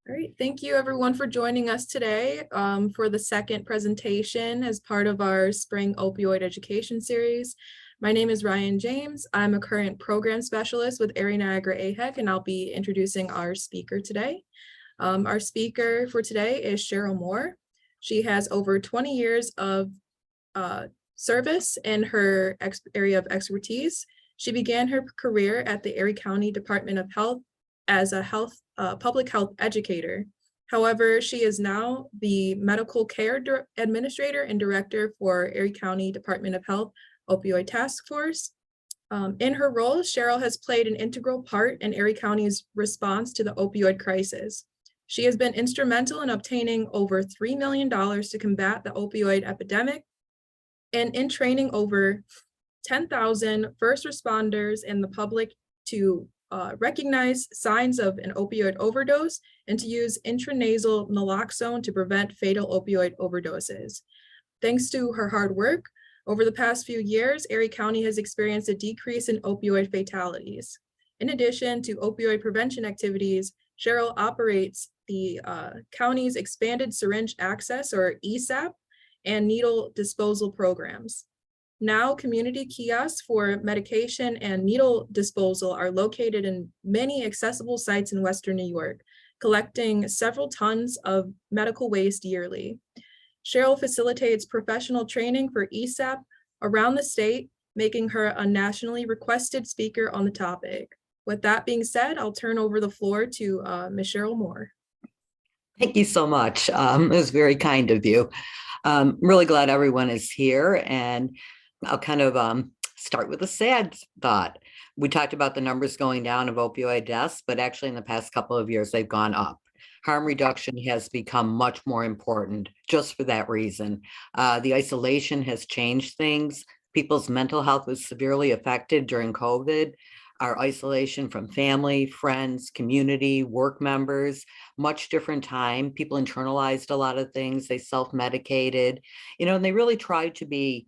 All right, thank you everyone for joining us today for the second presentation as part of our spring opioid education series. My name is Ryan James. I'm a current program specialist with Erie Niagara AHEC, and I'll be introducing our speaker today. Our speaker for today is Cheryll Moore. She has over 20 years of service in her area of expertise. She began her career at the Erie County Department of Health as a public health educator. However, she is now the medical care administrator and director for Erie County Department of Health Opioid Taskforce. In her role, Cheryll has played an integral part in Erie County's response to the opioid crisis. She has been instrumental in obtaining over $3 million to combat the opioid epidemic and in training over 10,000 first responders and the public to recognize signs of an opioid overdose and to use intranasal naloxone to prevent fatal opioid overdoses. Thanks to her hard work, over the past few years, Erie County has experienced a decrease in opioid fatalities. In addition to opioid prevention activities, Cheryll operates the county's expanded syringe access, or ESAP, and needle disposal programs. Now, community kiosks for medication and needle disposal are located in many accessible sites in Western New York, collecting several tons of medical waste yearly. Cheryll facilitates professional training for ESAP around the state, making her a nationally requested speaker on the topic. With that being said, I'll turn over the floor to Ms. Cheryll Moore. Thank you so much. It was very kind of you. I'm really glad everyone is here, and I'll kind of start with a sad thought. We talked about the numbers going down of opioid deaths, but actually in the past couple of years, they've gone up. Harm reduction has become much more important just for that reason. The isolation has changed things. People's mental health was severely affected during COVID. Our isolation from family, friends, community, work members, much different time. People internalized a lot of things. They self-medicated, and they really tried to be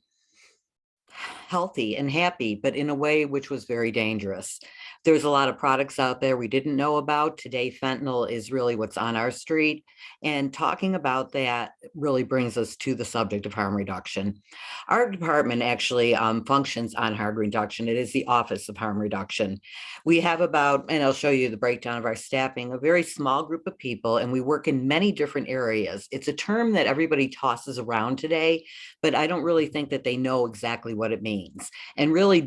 healthy and happy, but in a way which was very dangerous. There's a lot of products out there we didn't know about. Today, fentanyl is really what's on our street. And talking about that really brings us to the subject of harm reduction. Our department actually functions on harm reduction. It is the Office of Harm Reduction. We have about, and I'll show you the breakdown of our staffing, a very small group of people, and we work in many different areas. It's a term that everybody tosses around today, but I don't really think that they know exactly what it means. And really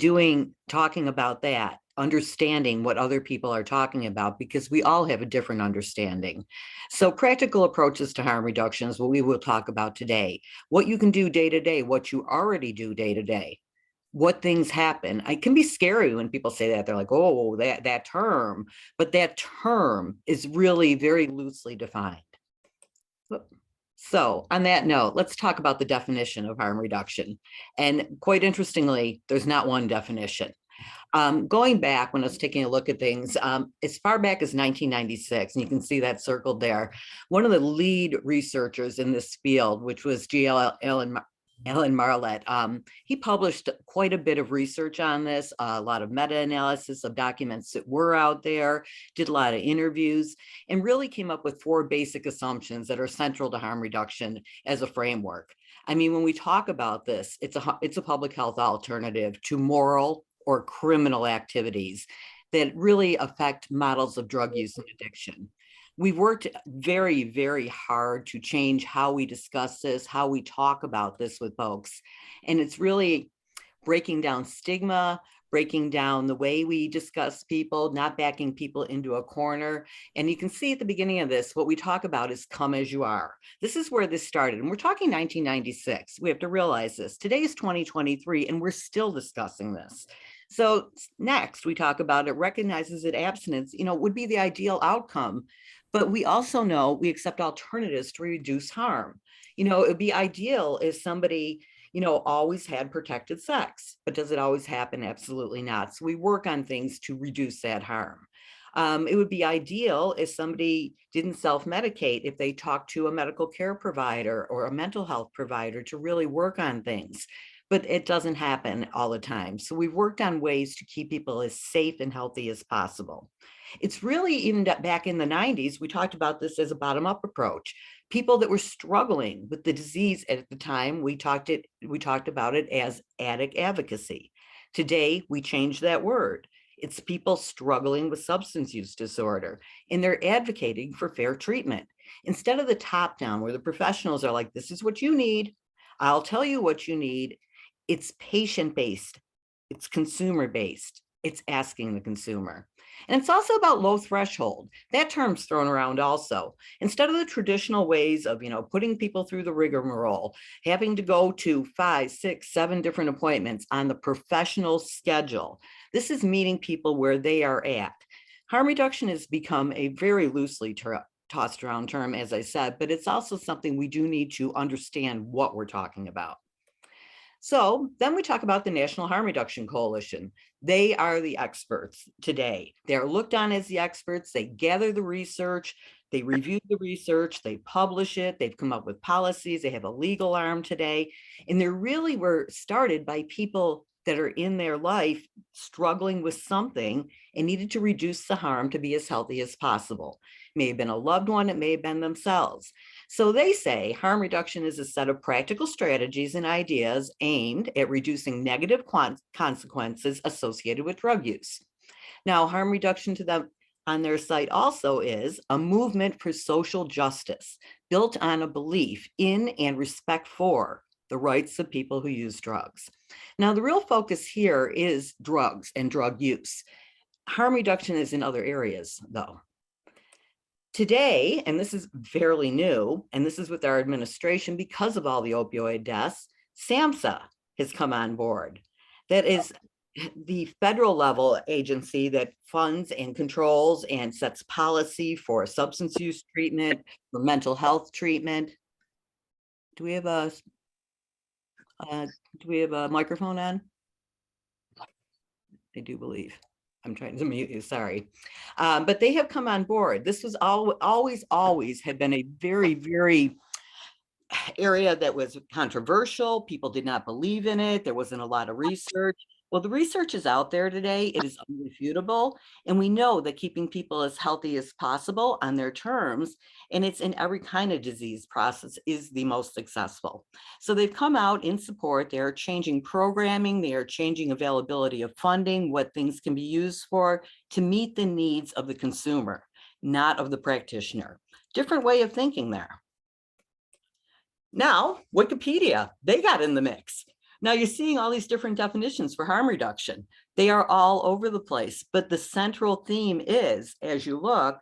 talking about that, understanding what other people are talking about, because we all have a different understanding. So practical approaches to harm reduction is what we will talk about today. What you can do day to day, what you already do day to day, what things happen. It can be scary when people say that. They're like, oh, that term, but that term is really very loosely defined. So on that note, let's talk about the definition of harm reduction. And quite interestingly, there's not one definition. Going back when I was taking a look at things, as far back as 1996, and you can see that circled there, one of the lead researchers in this field, which was Alan Marlett, he published quite a bit of research on this, a lot of meta-analysis of documents that were out there, did a lot of interviews, and really came up with 4 basic assumptions that are central to harm reduction as a framework. I mean, when we talk about this, it's a public health alternative to moral or criminal activities that really affect models of drug use and addiction. We've worked very, very hard to change how we discuss this, how we talk about this with folks. And it's really breaking down stigma, breaking down the way we discuss people, not backing people into a corner. And you can see at the beginning of this, what we talk about is come as you are. This is where this started. And we're talking 1996. We have to realize this. Today is 2023, and we're still discussing this. So next, we talk about it recognizes that abstinence, would be the ideal outcome. But we also know we accept alternatives to reduce harm. It would be ideal if somebody, always had protected sex, but does it always happen? Absolutely not. So we work on things to reduce that harm. It would be ideal if somebody didn't self-medicate, if they talked to a medical care provider or a mental health provider to really work on things. But it doesn't happen all the time. So we've worked on ways to keep people as safe and healthy as possible. It's really even back in the 90s, we talked about this as a bottom-up approach. People that were struggling with the disease at the time, we talked about it as addict advocacy. Today, we changed that word. It's people struggling with substance use disorder, and they're advocating for fair treatment. Instead of the top down, where the professionals are like, this is what you need, I'll tell you what you need, it's patient-based, it's consumer-based, it's asking the consumer. And it's also about low threshold. That term's thrown around also. Instead of the traditional ways of, putting people through the rigmarole, having to go to 5, 6, 7 different appointments on the professional schedule, this is meeting people where they are at. Harm reduction has become a very loosely tossed around term, as I said, but it's also something we do need to understand what we're talking about. So then we talk about the National Harm Reduction Coalition. They are the experts today. They're looked on as the experts. They gather the research, they review the research, they publish it, they've come up with policies, they have a legal arm today. And they really were started by people that are in their life struggling with something and needed to reduce the harm to be as healthy as possible. It may have been a loved one, it may have been themselves. So they say harm reduction is a set of practical strategies and ideas aimed at reducing negative consequences associated with drug use. Now, harm reduction to them on their site also is a movement for social justice built on a belief in and respect for the rights of people who use drugs. Now, the real focus here is drugs and drug use. Harm reduction is in other areas, though. Today, and this is fairly new, and this is with our administration because of all the opioid deaths, SAMHSA has come on board. That is the federal level agency that funds and controls and sets policy for substance use treatment, for mental health treatment. Do we have a microphone on? I do believe. I'm trying to mute you, sorry. But they have come on board. This was always had been a very, very area that was controversial. People did not believe in it. There wasn't a lot of research. Well, the research is out there today. It is unrefutable. And we know that keeping people as healthy as possible on their terms, and it's in every kind of disease process, is the most successful. So they've come out in support. They're changing programming. They are changing availability of funding, what things can be used for to meet the needs of the consumer, not of the practitioner. Different way of thinking there. Now, Wikipedia, they got in the mix. Now you're seeing all these different definitions for harm reduction. They are all over the place, but the central theme is, as you look,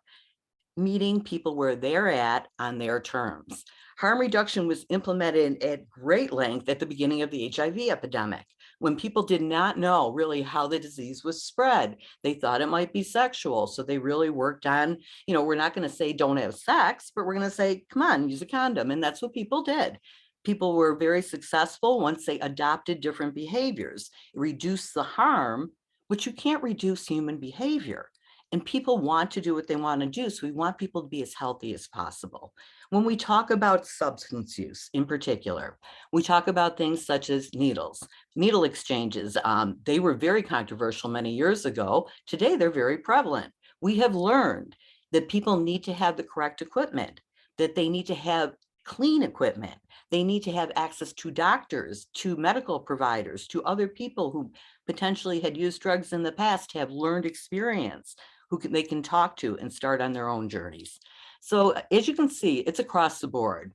meeting people where they're at on their terms. Harm reduction was implemented at great length at the beginning of the HIV epidemic, when people did not know really how the disease was spread. They thought it might be sexual. So they really worked on, we're not going to say don't have sex, but we're going to say, come on, use a condom. And that's what people did. People were very successful once they adopted different behaviors. It reduced the harm, but you can't reduce human behavior. And people want to do what they want to do. So we want people to be as healthy as possible. When we talk about substance use in particular, we talk about things such as needles, needle exchanges. They were very controversial many years ago. Today, they're very prevalent. We have learned that people need to have the correct equipment, that they need to have clean equipment. They need to have access to doctors, to medical providers, to other people who potentially had used drugs in the past, have learned experience, they can talk to and start on their own journeys. So as you can see, it's across the board.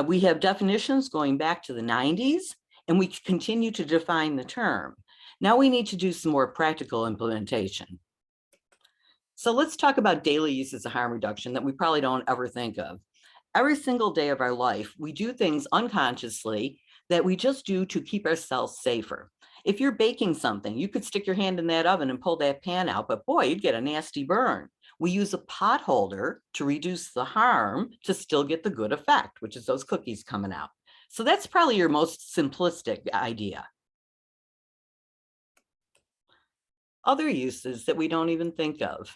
We have definitions going back to the 90s, and we continue to define the term. Now we need to do some more practical implementation. So let's talk about daily uses of harm reduction that we probably don't ever think of. Every single day of our life, we do things unconsciously that we just do to keep ourselves safer. If you're baking something, you could stick your hand in that oven and pull that pan out, but boy, you'd get a nasty burn. We use a pot holder to reduce the harm to still get the good effect, which is those cookies coming out. So that's probably your most simplistic idea. Other uses that we don't even think of.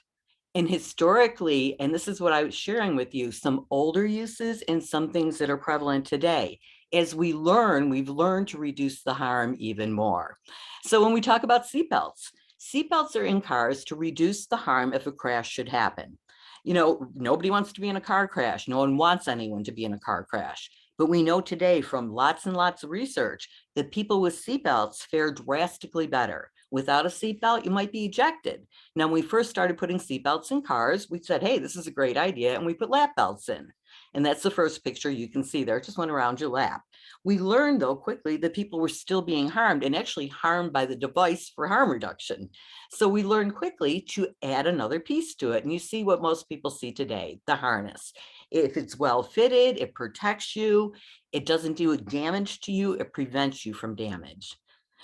And historically, and this is what I was sharing with you, some older uses and some things that are prevalent today. As we learn, we've learned to reduce the harm even more. So when we talk about seatbelts, Seatbelts are in cars to reduce the harm if a crash should happen. Nobody wants to be in a car crash. No one wants anyone to be in a car crash. But we know today from lots and lots of research that people with seatbelts fare drastically better. Without a seatbelt, you might be ejected. Now, when we first started putting seatbelts in cars, we said, hey, this is a great idea. And we put lap belts in. And that's the first picture you can see there. It just went around your lap. We learned, though, quickly that people were still being harmed and actually harmed by the device for harm reduction. So we learned quickly to add another piece to it. And you see what most people see today, the harness. If it's well fitted, it protects you. It doesn't do damage to you. It prevents you from damage.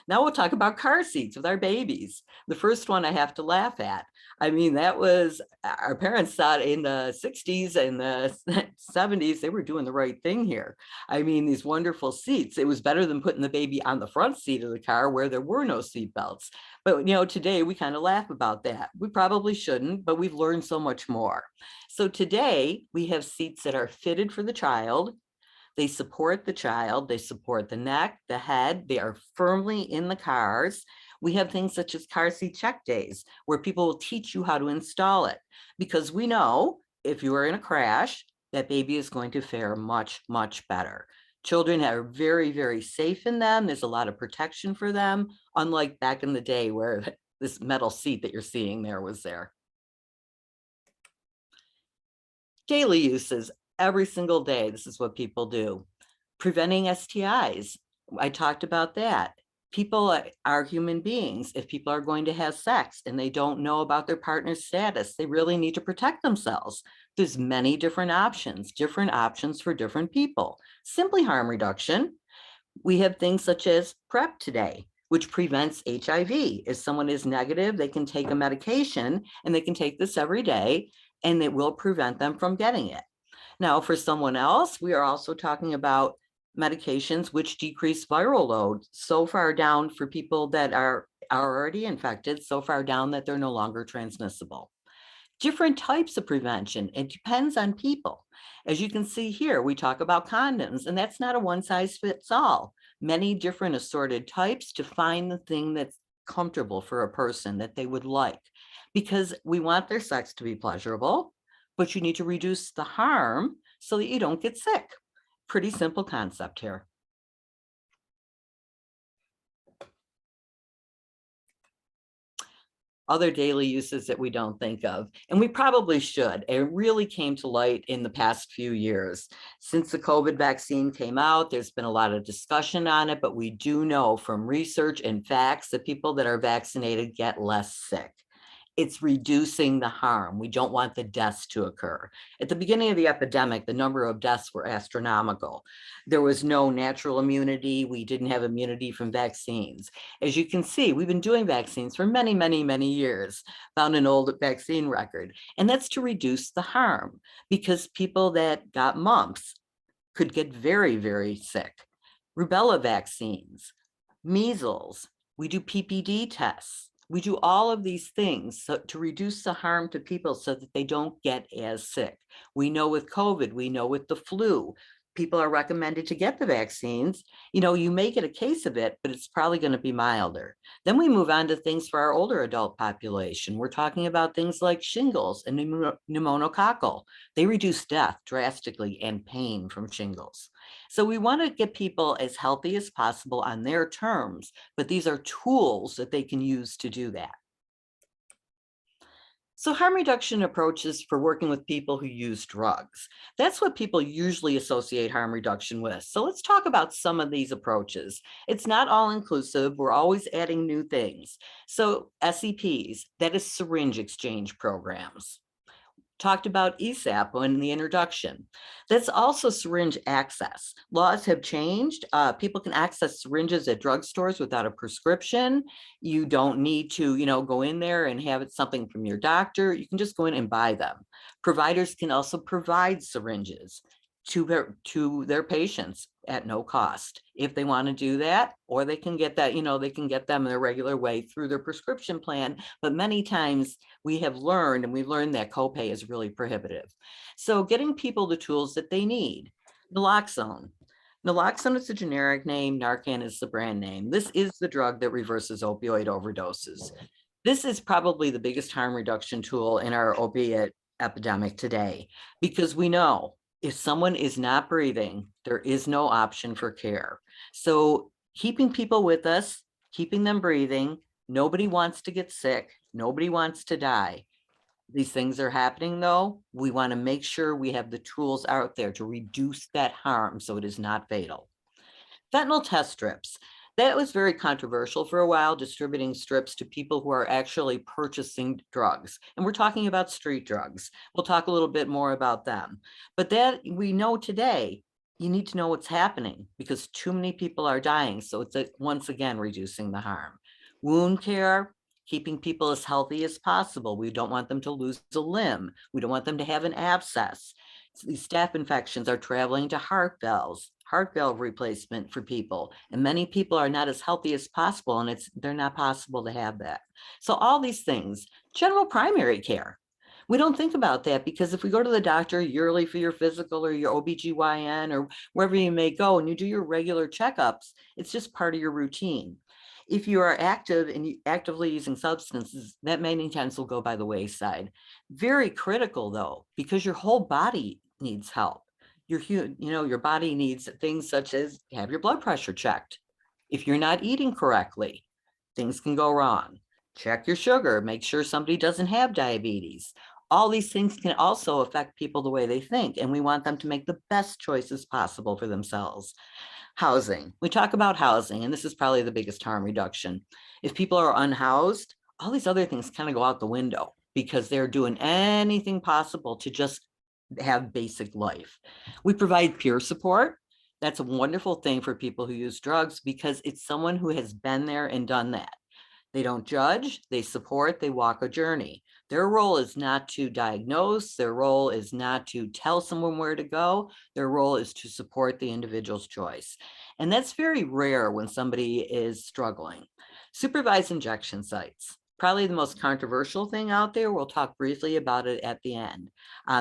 Now we'll talk about car seats with our babies. The first one I have to laugh at. I mean, that was, our parents thought in the 60s and the 70s, they were doing the right thing here. I mean, these wonderful seats, it was better than putting the baby on the front seat of the car where there were no seat belts. But, today we kind of laugh about that. We probably shouldn't, but we've learned so much more. So today we have seats that are fitted for the child. They support the child, they support the neck, the head, they are firmly in the cars. We have things such as car seat check days where people will teach you how to install it, because we know if you are in a crash, that baby is going to fare much, much better. Children are very, very safe in them. There's a lot of protection for them, unlike back in the day where this metal seat that you're seeing there was there. Daily uses. Every single day, this is what people do. Preventing STIs. I talked about that. People are human beings. If people are going to have sex and they don't know about their partner's status, they really need to protect themselves. There's many different options for different people. Simply harm reduction. We have things such as PrEP today, which prevents HIV. If someone is negative, they can take a medication and they can take this every day and it will prevent them from getting it. Now, for someone else, we are also talking about medications which decrease viral load so far down for people that are already infected, so far down that they're no longer transmissible. Different types of prevention. It depends on people. As you can see here, we talk about condoms, and that's not a one size fits all. Many different assorted types to find the thing that's comfortable for a person that they would like, because we want their sex to be pleasurable, but you need to reduce the harm so that you don't get sick. Pretty simple concept here. Other daily uses that we don't think of, and we probably should. It really came to light in the past few years. Since the COVID vaccine came out, there's been a lot of discussion on it, but we do know from research and facts that people that are vaccinated get less sick. It's reducing the harm. We don't want the deaths to occur. At the beginning of the epidemic, the number of deaths were astronomical. There was no natural immunity. We didn't have immunity from vaccines. As you can see, we've been doing vaccines for many, many, many years. Found an old vaccine record. And that's to reduce the harm, because people that got mumps could get very, very sick. Rubella vaccines, measles, we do PPD tests. We do all of these things to reduce the harm to people so that they don't get as sick. We know with COVID, we know with the flu, people are recommended to get the vaccines. You may get a case of it, but it's probably going to be milder. Then we move on to things for our older adult population. We're talking about things like shingles and pneumococcal. They reduce death drastically and pain from shingles. So we want to get people as healthy as possible on their terms, but these are tools that they can use to do that. So harm reduction approaches for working with people who use drugs. That's what people usually associate harm reduction with. So let's talk about some of these approaches. It's not all inclusive. We're always adding new things. So SEPs, that is syringe exchange programs. Talked about ESAP in the introduction. That's also syringe access. Laws have changed. People can access syringes at drugstores without a prescription. You don't need to, go in there and have it something from your doctor. You can just go in and buy them. Providers can also provide syringes to their patients at no cost if they want to do that, or they can get that, they can get them in their regular way through their prescription plan. But many times we've learned that copay is really prohibitive. So getting people the tools that they need. Naloxone. Naloxone is a generic name. Narcan is the brand name. This is the drug that reverses opioid overdoses. This is probably the biggest harm reduction tool in our opiate epidemic today, because we know if someone is not breathing, there is no option for care. So keeping people with us, keeping them breathing, nobody wants to get sick, nobody wants to die. These things are happening though. We want to make sure we have the tools out there to reduce that harm so it is not fatal. Fentanyl test strips. That was very controversial for a while, distributing strips to people who are actually purchasing drugs. And we're talking about street drugs. We'll talk a little bit more about them. But that we know today, you need to know what's happening because too many people are dying. So it's once again reducing the harm. Wound care, keeping people as healthy as possible. We don't want them to lose a limb. We don't want them to have an abscess. These staph infections are traveling to heart valve replacement for people. And many people are not as healthy as possible, and they're not possible to have that. So all these things, general primary care. We don't think about that because if we go to the doctor yearly for your physical or your OBGYN or wherever you may go and you do your regular checkups, it's just part of your routine. If you are active and actively using substances, that many times will go by the wayside. Very critical though, because your whole body needs help. Your body needs things such as have your blood pressure checked. If you're not eating correctly, things can go wrong. Check your sugar, make sure somebody doesn't have diabetes. All these things can also affect people the way they think, and we want them to make the best choices possible for themselves. Housing. We talk about housing, and this is probably the biggest harm reduction. If people are unhoused, all these other things kind of go out the window because they're doing anything possible to just have basic life. We provide peer support. That's a wonderful thing for people who use drugs because it's someone who has been there and done that. They don't judge, they support, they walk a journey. Their role is not to diagnose, their role is not to tell someone where to go, their role is to support the individual's choice. And that's very rare when somebody is struggling. Supervised injection sites. Probably the most controversial thing out there. We'll talk briefly about it at the end.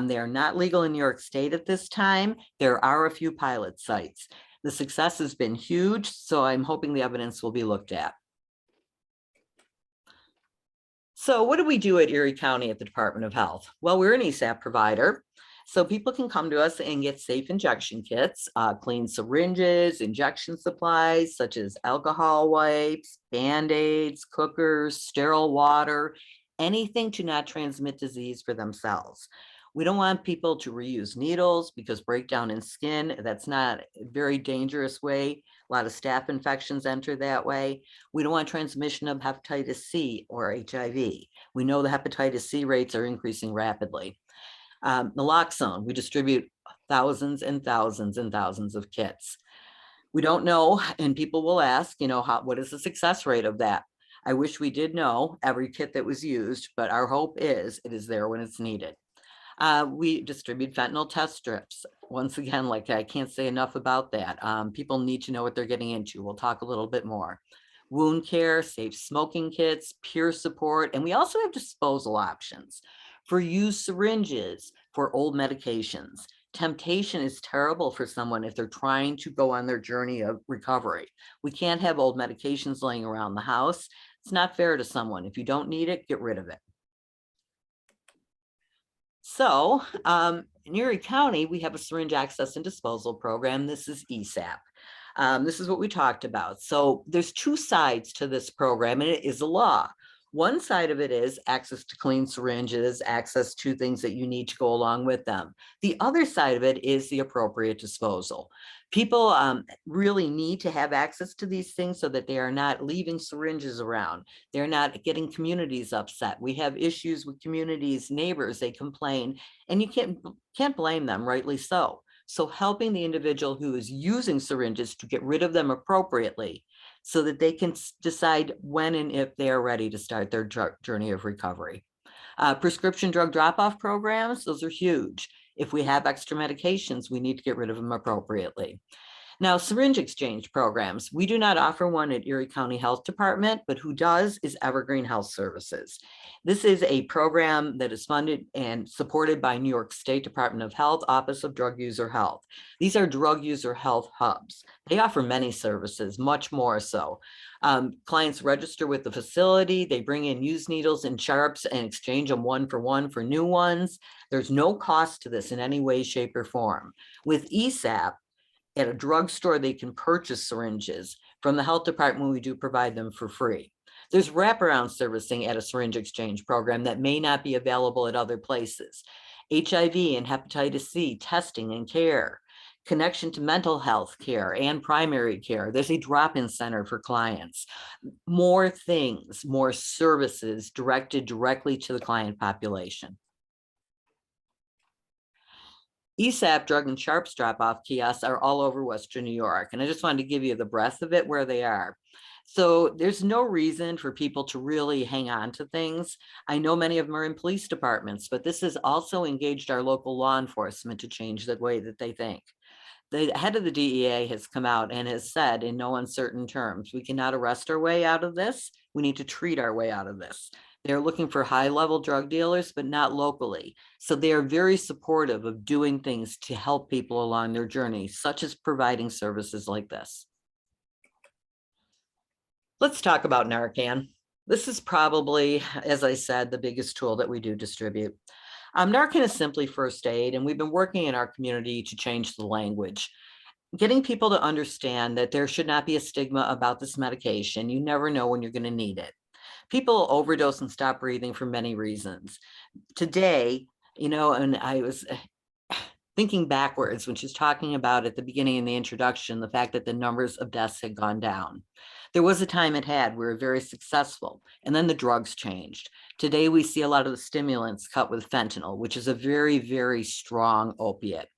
They are not legal in New York State at this time. There are a few pilot sites. The success has been huge, so I'm hoping the evidence will be looked at. So what do we do at Erie County at the Department of Health? Well, we're an ESAP provider. So people can come to us and get safe injection kits, clean syringes, injection supplies such as alcohol wipes, Band-Aids, cookers, sterile water, anything to not transmit disease for themselves. We don't want people to reuse needles because breakdown in skin, that's not a very dangerous way. A lot of staph infections enter that way. We don't want transmission of hepatitis C or HIV. We know the hepatitis C rates are increasing rapidly. Naloxone, we distribute thousands and thousands and thousands of kits. We don't know, and people will ask, what is the success rate of that? I wish we did know every kit that was used, but our hope is it is there when it's needed. We distribute fentanyl test strips. Once again, like I can't say enough about that. People need to know what they're getting into. We'll talk a little bit more. Wound care, safe smoking kits, peer support, and we also have disposal options for used syringes, for old medications. Temptation is terrible for someone if they're trying to go on their journey of recovery. We can't have old medications laying around the house. It's not fair to someone. If you don't need it, get rid of it. So in Erie County, we have a syringe access and disposal program. This is ESAP. This is what we talked about. So there's two sides to this program, and it is a law. One side of it is access to clean syringes, access to things that you need to go along with them. The other side of it is the appropriate disposal. People really need to have access to these things so that they are not leaving syringes around. They're not getting communities upset. We have issues with communities, neighbors, they complain, and you can't blame them, rightly so. So helping the individual who is using syringes to get rid of them appropriately so that they can decide when and if they are ready to start their journey of recovery. Prescription drug drop-off programs, those are huge. If we have extra medications, we need to get rid of them appropriately. Now, syringe exchange programs, we do not offer one at Erie County Health Department, but who does is Evergreen Health Services. This is a program that is funded and supported by New York State Department of Health, Office of Drug User Health. These are drug user health hubs. They offer many services, much more so. Clients register with the facility, they bring in used needles and sharps and exchange them one for new ones. There's no cost to this in any way, shape, or form. With ESAP, at a drugstore, they can purchase syringes. From the health department, we do provide them for free. There's wraparound servicing at a syringe exchange program that may not be available at other places. HIV and hepatitis C testing and care, connection to mental health care and primary care. There's a drop-in center for clients. More things, more services directed directly to the client population. ESAP drug and sharps drop-off kiosks are all over Western New York. And I just wanted to give you the breadth of it where they are. So there's no reason for people to really hang on to things. I know many of them are in police departments, but this has also engaged our local law enforcement to change the way that they think. The head of the DEA has come out and has said in no uncertain terms, we cannot arrest our way out of this. We need to treat our way out of this. They're looking for high-level drug dealers, but not locally. So they are very supportive of doing things to help people along their journey, such as providing services like this. Let's talk about Narcan. This is probably, as I said, the biggest tool that we do distribute. Narcan is simply first aid, and we've been working in our community to change the language, getting people to understand that there should not be a stigma about this medication. You never know when you're going to need it. People overdose and stop breathing for many reasons. Today, and I was thinking backwards when she's talking about at the beginning in the introduction, the fact that the numbers of deaths had gone down. There was a time it had, we were very successful, and then the drugs changed. Today, we see a lot of the stimulants cut with fentanyl, which is a very, very strong opiate.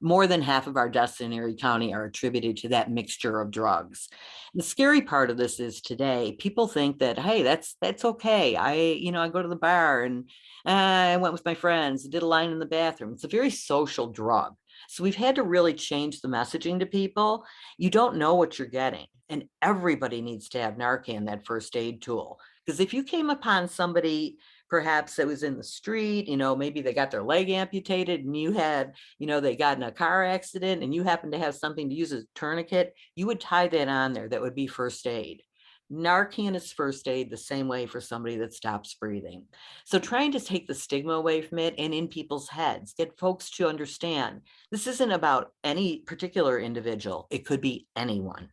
More than half of our deaths in Erie County are attributed to that mixture of drugs. The scary part of this is today, people think that, hey, that's okay. I go to the bar and I went with my friends, did a line in the bathroom. It's a very social drug. So we've had to really change the messaging to people. You don't know what you're getting. And everybody needs to have Narcan, that first aid tool. Because if you came upon somebody perhaps that was in the street, maybe they got their leg amputated and you had, they got in a car accident and you happen to have something to use as a tourniquet, you would tie that on there. That would be first aid. Narcan is first aid the same way for somebody that stops breathing. So trying to take the stigma away from it and in people's heads, get folks to understand this isn't about any particular individual. It could be anyone.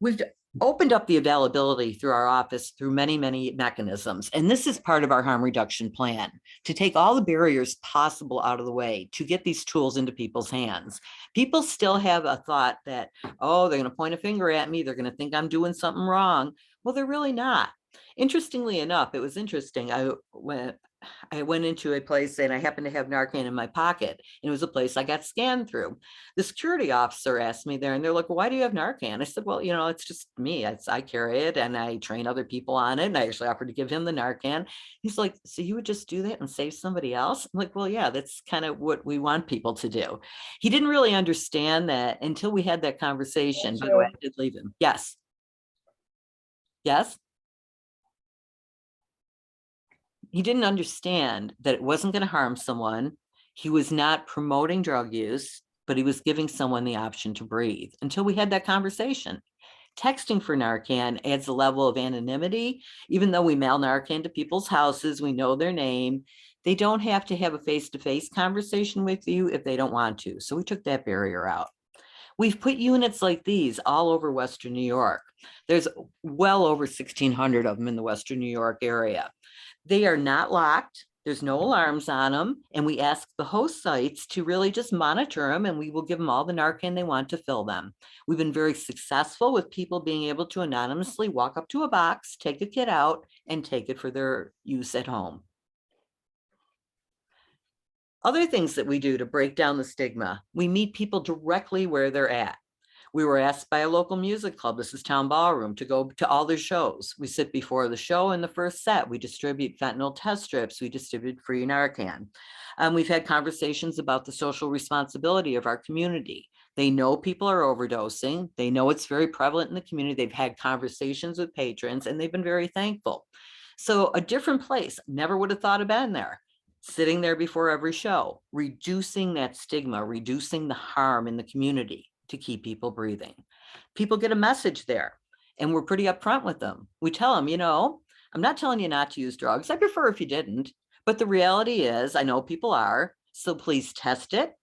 We've opened up the availability through our office through many, many mechanisms. And this is part of our harm reduction plan, to take all the barriers possible out of the way to get these tools into people's hands. People still have a thought that, oh, they're going to point a finger at me. They're going to think I'm doing something wrong. Well, they're really not. Interestingly enough, it was interesting. I went into a place and I happened to have Narcan in my pocket. And it was a place I got scanned through. The security officer asked me there and they're like, well, why do you have Narcan? I said, well, it's just me. I carry it and I train other people on it. And I actually offered to give him the Narcan. He's like, so you would just do that and save somebody else? I'm like, well, yeah, that's kind of what we want people to do. He didn't really understand that until we had that conversation. By the way, I did leave him. Yes. Yes. He didn't understand that it wasn't going to harm someone. He was not promoting drug use, but he was giving someone the option to breathe until we had that conversation. Texting for Narcan adds a level of anonymity. Even though we mail Narcan to people's houses, we know their name. They don't have to have a face-to-face conversation with you if they don't want to. So we took that barrier out. We've put units like these all over Western New York. There's well over 1,600 of them in the Western New York area. They are not locked. There's no alarms on them. And we ask the host sites to really just monitor them and we will give them all the Narcan they want to fill them. We've been very successful with people being able to anonymously walk up to a box, take a kit out and take it for their use at home. Other things that we do to break down the stigma, we meet people directly where they're at. We were asked by a local music club, this is Town Ballroom, to go to all their shows. We sit before the show in the first set. We distribute fentanyl test strips. We distribute free Narcan. We've had conversations about the social responsibility of our community. They know people are overdosing. They know it's very prevalent in the community. They've had conversations with patrons and they've been very thankful. So a different place, never would have thought of being there, sitting there before every show, reducing that stigma, reducing the harm in the community to keep people breathing. People get a message there and we're pretty upfront with them. We tell them, I'm not telling you not to use drugs. I prefer if you didn't, but the reality is I know people are, so please test it,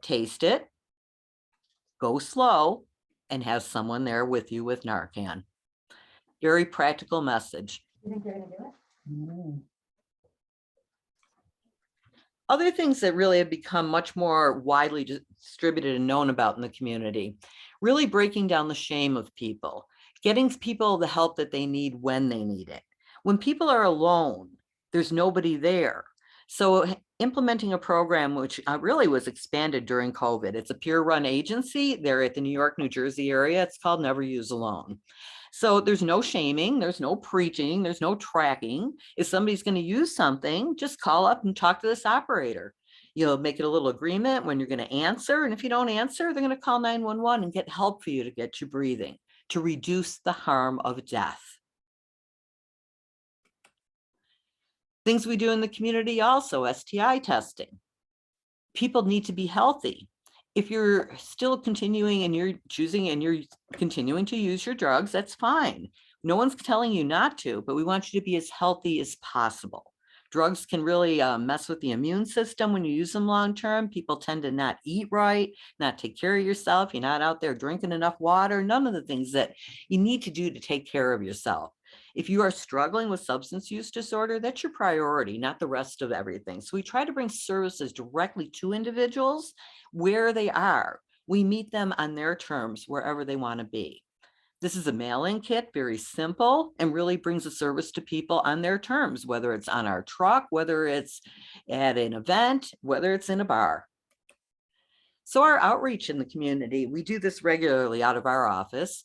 taste it, go slow, and have someone there with you with Narcan. Very practical message. You think you're gonna do it? Other things that really have become much more widely distributed and known about in the community, really breaking down the shame of people, getting people the help that they need when they need it. When people are alone, there's nobody there. So implementing a program which really was expanded during COVID. It's a peer-run agency. They're at the New York, New Jersey area. It's called Never Use Alone. So there's no shaming, there's no preaching, there's no tracking. If somebody's going to use something, just call up and talk to this operator. You'll make it a little agreement when you're going to answer. And if you don't answer, they're going to call 911 and get help for you to get you breathing, to reduce the harm of death. Things we do in the community also, STI testing. People need to be healthy. If you're still continuing and you're continuing to use your drugs, that's fine. No one's telling you not to, but we want you to be as healthy as possible. Drugs can really mess with the immune system when you use them long-term. People tend to not eat right, not take care of yourself. You're not out there drinking enough water, none of the things that you need to do to take care of yourself. If you are struggling with substance use disorder, that's your priority, not the rest of everything. So we try to bring services directly to individuals where they are. We meet them on their terms, wherever they want to be. This is a mail-in kit, very simple, and really brings a service to people on their terms, whether it's on our truck, whether it's at an event, whether it's in a bar. So our outreach in the community, we do this regularly out of our office.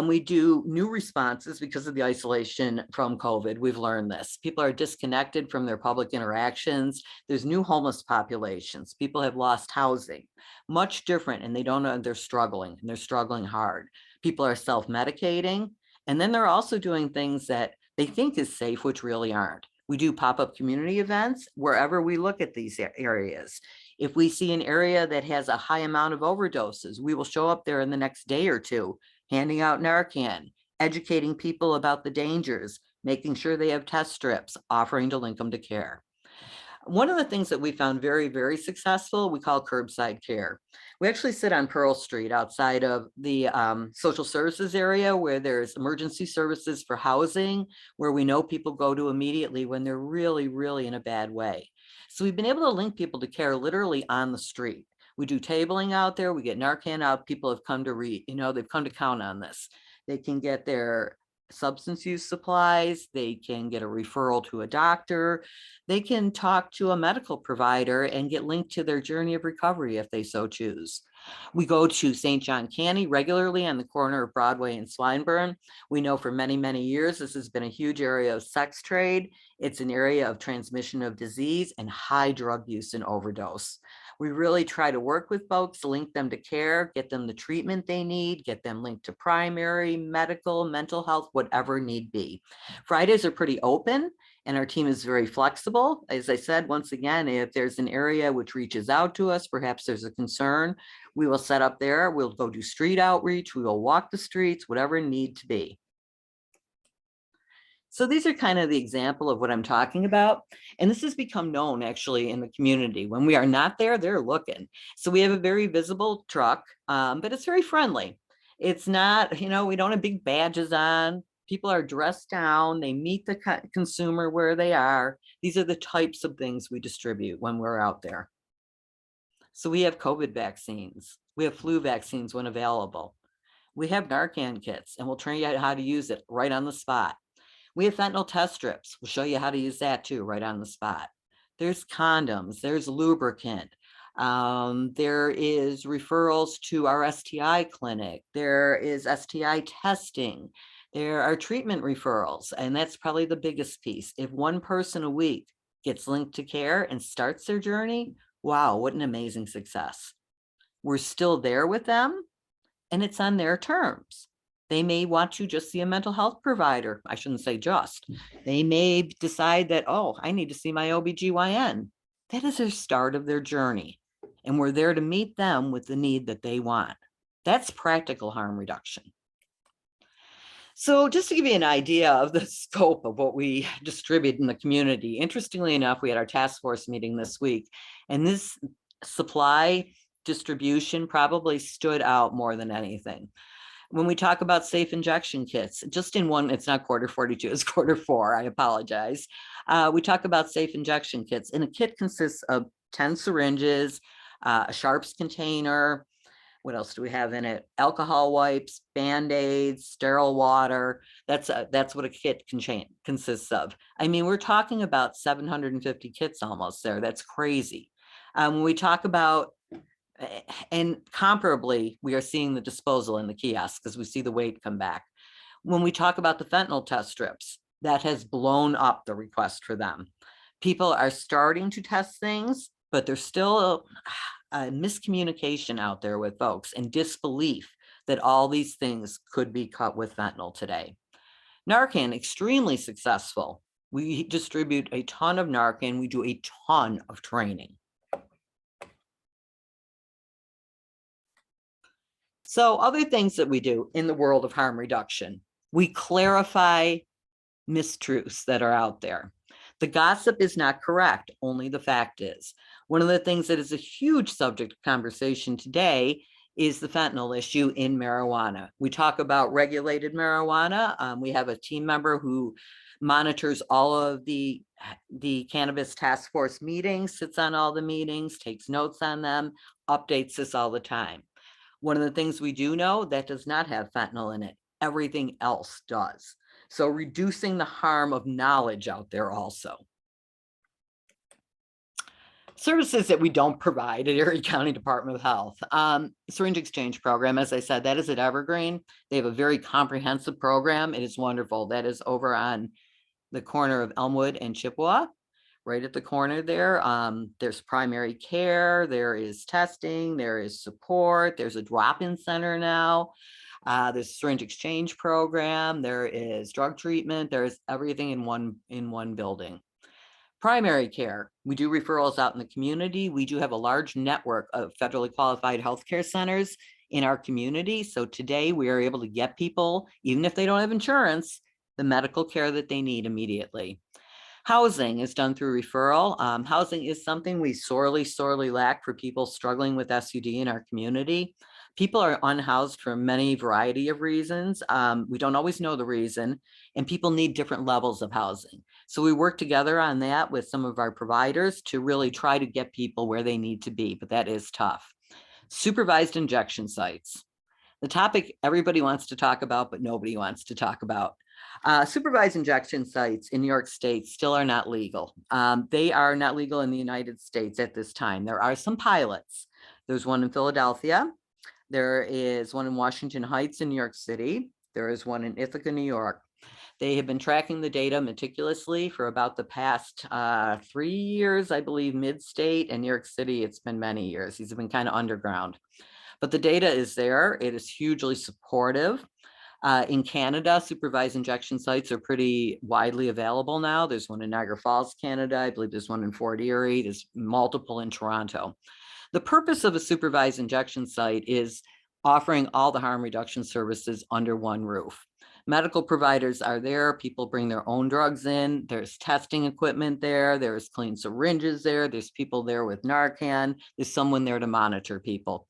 We do new responses because of the isolation from COVID. We've learned this. People are disconnected from their public interactions. There's new homeless populations. People have lost housing, much different, and they don't know, they're struggling, and they're struggling hard. People are self-medicating, and then they're also doing things that they think is safe, which really aren't. We do pop-up community events wherever we look at these areas. If we see an area that has a high amount of overdoses, we will show up there in the next day or two, handing out Narcan, educating people about the dangers, making sure they have test strips, offering to link them to care. One of the things that we found very, very successful, we call curbside care. We actually sit on Pearl Street outside of the social services area where there's emergency services for housing, where we know people go to immediately when they're really, really in a bad way. So we've been able to link people to care literally on the street. We do tabling out there. We get Narcan out. People have come to they've come to count on this. They can get their substance use supplies, they can get a referral to a doctor, they can talk to a medical provider and get linked to their journey of recovery if they so choose. We go to St. John Canny regularly on the corner of Broadway and Swinburne. We know for many, many years, this has been a huge area of sex trade. It's an area of transmission of disease and high drug use and overdose. We really try to work with folks, link them to care, get them the treatment they need, get them linked to primary, medical, mental health, whatever need be. Fridays are pretty open and our team is very flexible. As I said, once again, if there's an area which reaches out to us, perhaps there's a concern, we will set up there, we'll go do street outreach, we will walk the streets, whatever need to be. So these are kind of the example of what I'm talking about. And this has become known actually in the community. When we are not there, they're looking. So we have a very visible truck, but it's very friendly. It's not, we don't have big badges on. People are dressed down. They meet the consumer where they are. These are the types of things we distribute when we're out there. So we have COVID vaccines. We have flu vaccines when available. We have Narcan kits, and we'll train you how to use it right on the spot. We have fentanyl test strips. We'll show you how to use that too, right on the spot. There's condoms, there's lubricant. There is referrals to our STI clinic. There is STI testing. There are treatment referrals, and that's probably the biggest piece. If one person a week gets linked to care and starts their journey, wow, what an amazing success. We're still there with them, and it's on their terms. They may want to just see a mental health provider. I shouldn't say just. They may decide that, oh, I need to see my OBGYN. That is their start of their journey. And we're there to meet them with the need that they want. That's practical harm reduction. So just to give you an idea of the scope of what we distribute in the community, interestingly enough, we had our task force meeting this week, and this supply distribution probably stood out more than anything. When we talk about safe injection kits, just in one, it's not quarter 42, it's quarter 4, I apologize. We talk about safe injection kits, and a kit consists of 10 syringes, a sharps container. What else do we have in it? Alcohol wipes, Band-Aids, sterile water. That's what a kit consists of. I mean, we're talking about 750 kits almost there. That's crazy. When we talk about, and comparably, we are seeing the disposal in the kiosk because we see the weight come back. When we talk about the fentanyl test strips, that has blown up the request for them. People are starting to test things, but there's still a miscommunication out there with folks and disbelief that all these things could be cut with fentanyl today. Narcan, extremely successful. We distribute a ton of Narcan. We do a ton of training. So other things that we do in the world of harm reduction, we clarify mistruths that are out there. The gossip is not correct, only the fact is. One of the things that is a huge subject of conversation today is the fentanyl issue in marijuana. We talk about regulated marijuana. We have a team member who monitors all of the cannabis task force meetings, sits on all the meetings, takes notes on them, updates this all the time. One of the things we do know that does not have fentanyl in it, everything else does. So reducing the harm of knowledge out there also. Services that we don't provide at Erie County Department of Health. Syringe exchange program, as I said, that is at Evergreen. They have a very comprehensive program. It is wonderful. That is over on the corner of Elmwood and Chippewa, right at the corner there. There's primary care, there is testing, there is support, there's a drop-in center now. There's a syringe exchange program, there is drug treatment, there's everything in one building. Primary care, we do referrals out in the community. We do have a large network of federally qualified healthcare centers in our community. So today we are able to get people, even if they don't have insurance, the medical care that they need immediately. Housing is done through referral. Housing is something we sorely lack for people struggling with SUD in our community. People are unhoused for many variety of reasons. We don't always know the reason, and people need different levels of housing. So we work together on that with some of our providers to really try to get people where they need to be, but that is tough. Supervised injection sites, the topic everybody wants to talk about, but nobody wants to talk about. Supervised injection sites in New York State still are not legal. They are not legal in the United States at this time. There are some pilots. There's one in Philadelphia. There is one in Washington Heights in New York City. There is one in Ithaca, New York. They have been tracking the data meticulously for about the past 3 years, I believe, mid-state, and New York City, it's been many years. These have been kind of underground. But the data is there. It is hugely supportive. In Canada, supervised injection sites are pretty widely available now. There's one in Niagara Falls, Canada. I believe there's one in Fort Erie. There's multiple in Toronto. The purpose of a supervised injection site is offering all the harm reduction services under one roof. Medical providers are there. People bring their own drugs in. There's testing equipment there. There's clean syringes there. There's people there with Narcan. There's someone there to monitor people.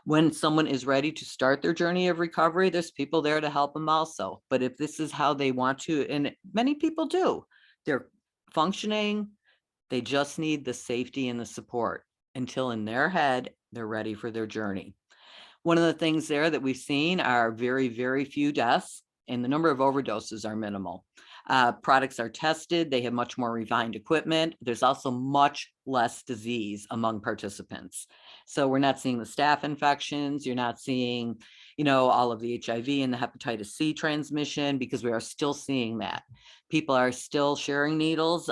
When someone is ready to start their journey of recovery, there's people there to help them also. But if this is how they want to, and many people do, they're functioning, they just need the safety and the support until in their head, they're ready for their journey. One of the things there that we've seen are very few deaths, and the number of overdoses are minimal. Products are tested. They have much more refined equipment. There's also much less disease among participants. So we're not seeing the staph infections. You're not seeing, all of the HIV and the hepatitis C transmission, because we are still seeing that. People are still sharing needles.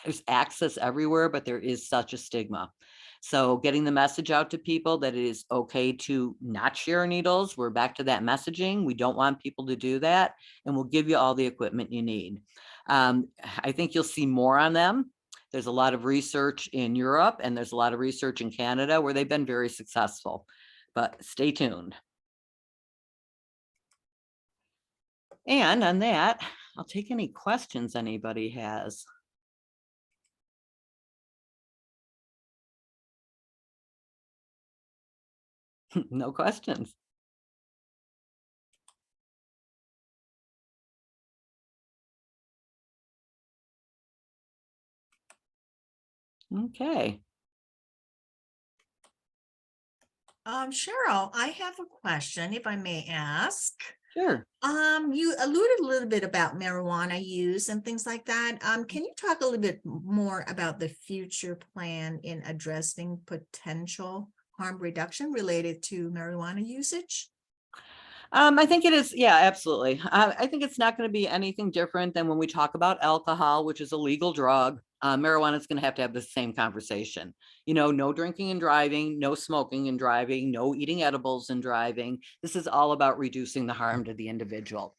There's access everywhere, but there is such a stigma. So getting the message out to people that it is okay to not share needles. We're back to that messaging. We don't want people to do that, and we'll give you all the equipment you need. I think you'll see more on them. There's a lot of research in Europe and there's a lot of research in Canada where they've been very successful, but stay tuned. And on that, I'll take any questions anybody has. No questions. Okay. Cheryl, I have a question, if I may ask. Sure. You alluded a little bit about marijuana use and things like that. Can you talk a little bit more about the future plan in addressing potential harm reduction related to marijuana usage? I think it is. Yeah, absolutely. I think it's not going to be anything different than when we talk about alcohol, which is a legal drug. Marijuana is going to have the same conversation. You know, no drinking and driving, no smoking and driving, no eating edibles and driving. This is all about reducing the harm to the individual,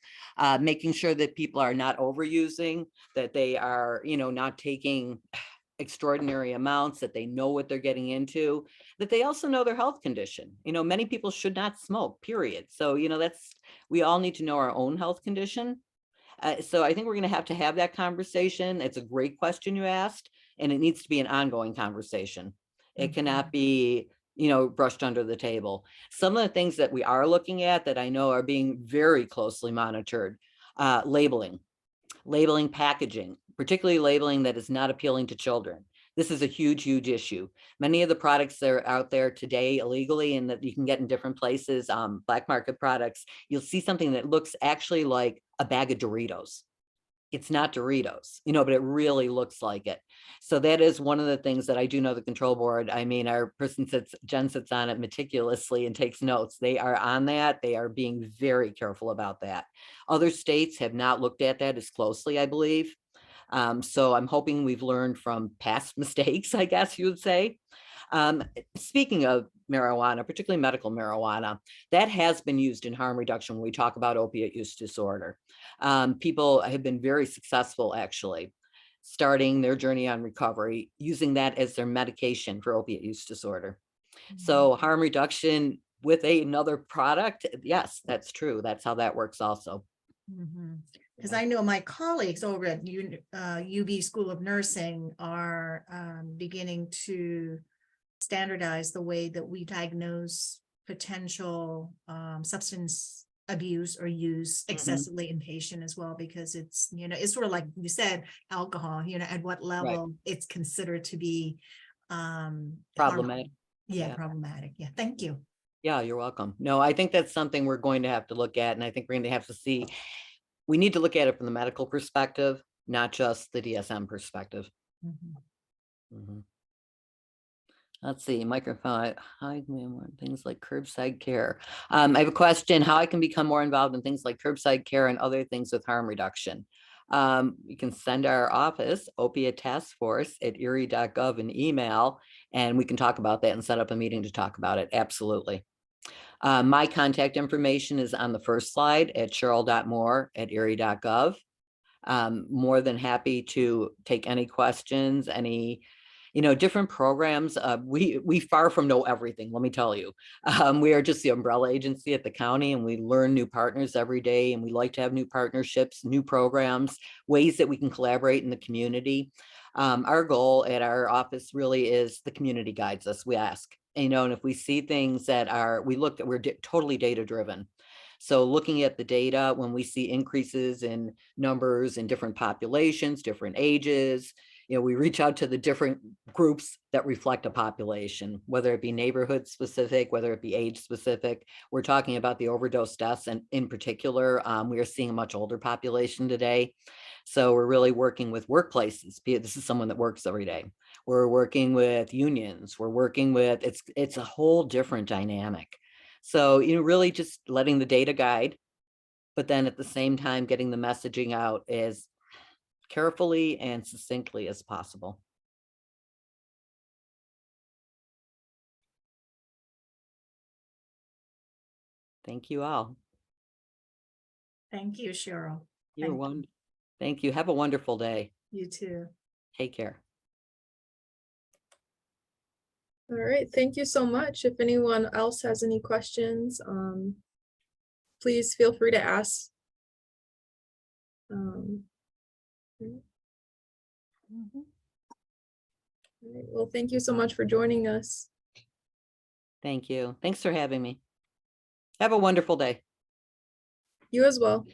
making sure that people are not overusing, that they are, you know, not taking extraordinary amounts, that they know what they're getting into, that they also know their health condition. You know, many people should not smoke, period. So, you know, we all need to know our own health condition. So I think we're going to have that conversation. It's a great question you asked, and it needs to be an ongoing conversation. It cannot be, you know, brushed under the table. Some of the things that we are looking at that I know are being very closely monitored, labeling, packaging, particularly labeling that is not appealing to children. This is a huge, huge issue. Many of the products that are out there today illegally and that you can get in different places, black market products, you'll see something that looks actually like a bag of Doritos. It's not Doritos, you know, but it really looks like it. So that is one of the things that I do know the control board. I mean, Jen sits on it meticulously and takes notes. They are on that. They are being very careful about that. Other states have not looked at that as closely, I believe. So I'm hoping we've learned from past mistakes, I guess you would say. Speaking of marijuana, particularly medical marijuana, that has been used in harm reduction when we talk about opiate use disorder. People have been very successful actually starting their journey on recovery, using that as their medication for opiate use disorder. So harm reduction with another product, yes, that's true. That's how that works also. Because I know my colleagues over at UB School of Nursing are beginning to standardize the way that we diagnose potential substance abuse or use excessively in patient as well, because it's, you know, it's sort of like you said, alcohol, you know, at what level it's considered to be Problematic. Yeah, problematic. Yeah, thank you. Yeah, you're welcome. No, I think that's something we're going to have to look at. And I think we're going to have to see, we need to look at it from the medical perspective, not just the DSM perspective. Let's see, microphone, things like curbside care. I have a question, how I can become more involved in things like curbside care and other things with harm reduction. You can send our office, Opioid Taskforce at erie.gov an email, and we can talk about that and set up a meeting to talk about it. Absolutely. My contact information is on the first slide at cheryl.moore at erie.gov. More than happy to take any questions, any, you know, different programs. We far from know everything, let me tell you. We are just the umbrella agency at the county, and we learn new partners every day, and we like to have new partnerships, new programs, ways that we can collaborate in the community. Our goal at our office really is the community guides us. We ask, you know, and if we see things that are, we're totally data driven. So looking at the data, when we see increases in numbers in different populations, different ages, you know, we reach out to the different groups that reflect a population, whether it be neighborhood specific, whether it be age specific. We're talking about the overdose deaths, and in particular, we are seeing a much older population today. So we're really working with workplaces. This is someone that works every day. We're working with unions. We're working with, it's a whole different dynamic. So, you know, really just letting the data guide, but then at the same time, getting the messaging out as carefully and succinctly as possible. Thank you all. Thank you, Cheryl. You're Thank one. Thank you. Have a wonderful day. You too. Take care. All right, thank you so much. If anyone else has any questions, please feel free to ask. All right, well, thank you so much for joining us. Thank you. Thanks for having me. Have a wonderful day. You as well.